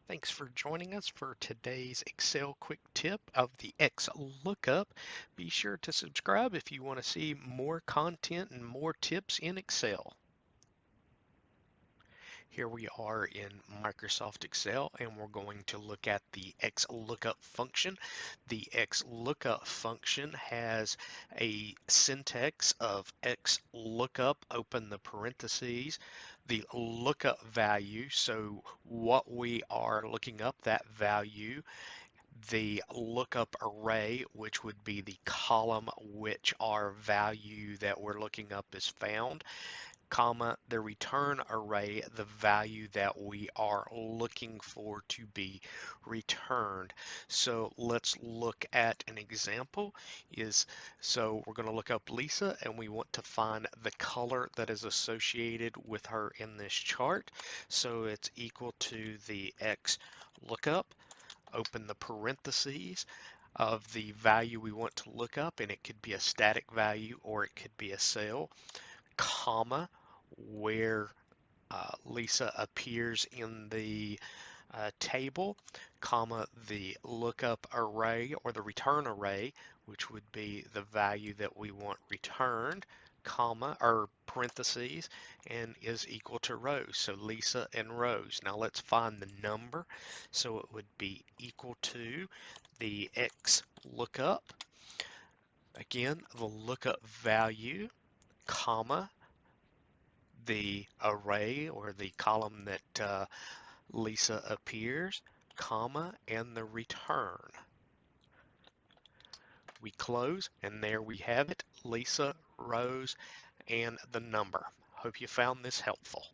Thanks for joining us for today's Excel quick tip of the XLookup. Be sure to subscribe if you want to see more content and more tips in Excel. Here we are in Microsoft Excel and we're going to look at the XLookup function. The XLookup function has a syntax of XLookup, open the parentheses, the lookup value, so what we are looking up, that value, the lookup array, which would be the column which our value that we're looking up is found, comma, the return array, the value that we are looking for to be returned. So let's look at an example. So we're going to look up Lisa and we want to find the color that is associated with her in this chart. So it's equal to the X lookup, open the parentheses of the value we want to look up, and it could be a static value or it could be a cell, comma, where Lisa appears in the table, comma, the lookup array or the return array, which would be the value that we want returned, comma, or parentheses, and is equal to rows. So Lisa and rows. Now let's find the number. So it would be equal to the X lookup. Again, the lookup value, comma, the array or the column that Lisa appears, comma, and the return. We close, and there we have it, Lisa, rows, and the number. Hope you found this helpful.